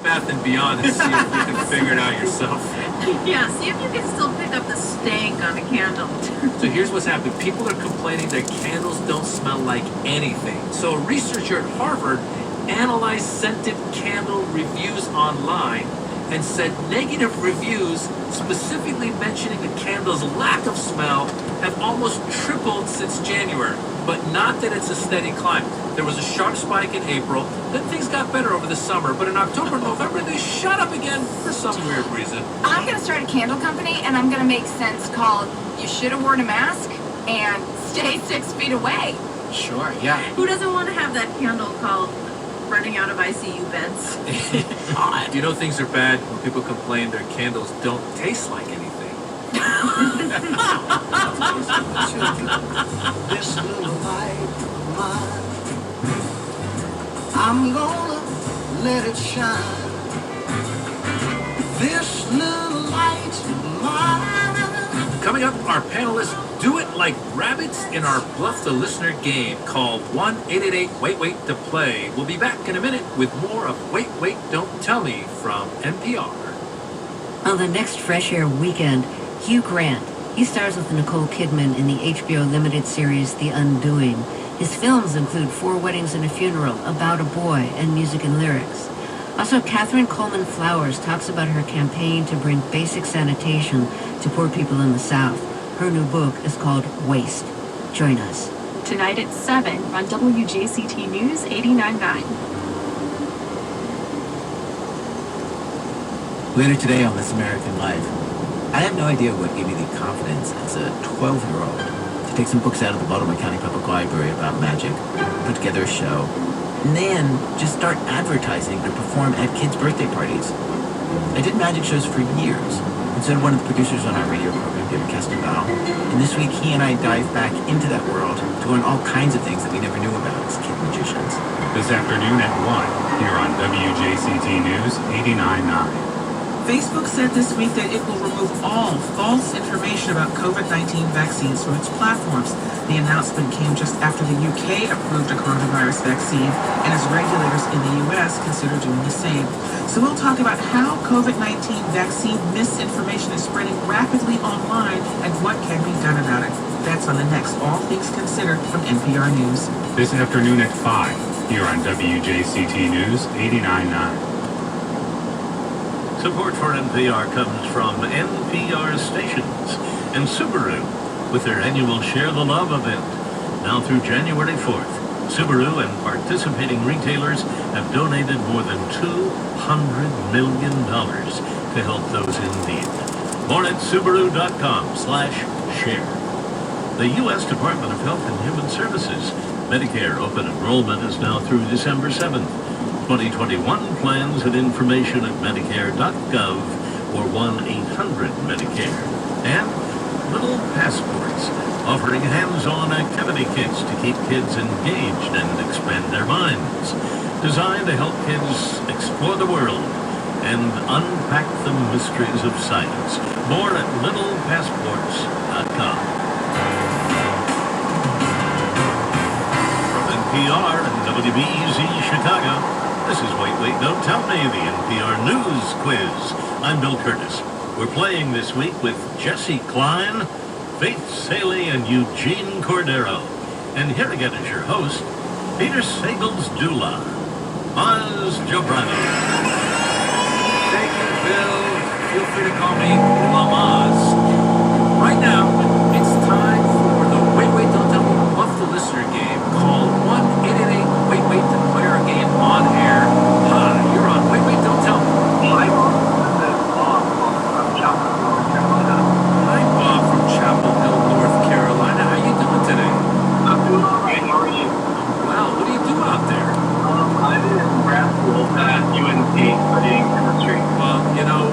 Bath and Beyond and see if you can figure it out yourself. Yeah, see if you can still pick up the stank on a candle. So here's what's happened. People are complaining their candles don't smell like anything. So a researcher at Harvard analyzed scented candle reviews online and said negative reviews, specifically mentioning the candle's lack of smell, have almost tripled since January. But not that it's a steady climb. There was a sharp spike in April, then things got better over the summer, but in October and November, they shot up again for some weird reason. I'm going to start a candle company, and I'm going to make scents called You Should Have Worn a Mask and Stay 6 Feet Away. Sure, yeah. Who doesn't want to have that candle called Running Out of ICU Beds? Do you know things are bad when people complain their candles don't taste like anything? This little light of mine, I'm gonna let it shine. This little light of mine. Coming up, our panelists do it like rabbits in our Bluff the Listener game called 1-888-WAIT-WAIT to play. We'll be back in a minute with more of Wait, Wait, Don't Tell Me from NPR. On the next Fresh Air weekend, Hugh Grant. He stars with Nicole Kidman in the HBO limited series The Undoing. His films include 4 Weddings and a Funeral, About a Boy, and Music and Lyrics. Also, Catherine Coleman Flowers talks about her campaign to bring basic sanitation to poor people in the South. Her new book is called Waste. Join us. Tonight at 7 on WJCT News 89.9. Later today on This American Life, I have no idea what gave me the confidence as a 12-year-old to take some books out of the Baltimore County Public Library about magic, put together a show, and then just start advertising to perform at kids' birthday parties. I did magic shows for years, and so did one of the producers on our radio program, David Kestenbaum, and this week he and I dive back into that world to learn all kinds of things that we never knew about as kid magicians. This afternoon at 1 here on WJCT News 89.9. Facebook said this week that it will remove all false information about COVID-19 vaccines from its platforms. The announcement came just after the UK approved a coronavirus vaccine and as regulators in the US consider doing the same. So we'll talk about how COVID-19 vaccine misinformation is spreading rapidly online and what can be done about it. That's on the next All Things Considered from NPR News. This afternoon at 5 here on WJCT News 89.9. Support for NPR comes from NPR stations and Subaru with their annual Share the Love event. Now through January 4th, Subaru and participating retailers have donated more than $200 million to help those in need. More at Subaru.com/share. The U.S. Department of Health and Human Services Medicare open enrollment is now through December 7th. 2021 plans and information at Medicare.gov or 1-800-MEDICARE. And Little Passports, offering hands-on activity kits to keep kids engaged and expand their minds. Designed to help kids explore the world and unpack the mysteries of science. More at littlepassports.com. From NPR and WBEZ Chicago, this is Wait, Wait, Don't Tell Me, the NPR News Quiz. I'm Bill Curtis. We're playing this week with Jesse Klein, Faith Saley, and Eugene Cordero. And here again is your host, Peter Sagal's doula, Maz Jobrani. Thank you, Bill. Feel free to call me Maz. Right now, it's time for the Wait, Wait, Don't Tell Me Bluff the Listener game. Call 1-888-WAIT-WAIT to play our game on air. Hi, you're on Wait, Wait, Don't Tell Me. Hi, Bob. This is Bob from Chapel Hill, North Carolina. Hi, Bob from Chapel Hill, North Carolina. How you doing today? I'm doing all right. How are you? Well, what do you do out there? I'm in grad school at UNC studying chemistry. Well, you know,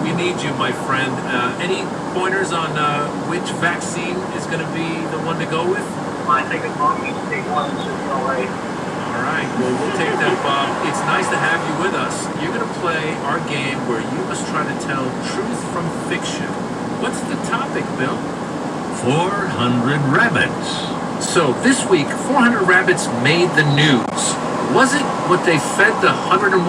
we need you, my friend. Any pointers on which vaccine is going to be the one to go with? I think as long as you take one, it should be all right. All right, well, we'll take that, Bob. It's nice to have you with us. You're going to play our game where you must try to tell truth from fiction. What's the topic, Bill? 400 rabbits. So this week, 400 rabbits made the news. Was it what they fed the 101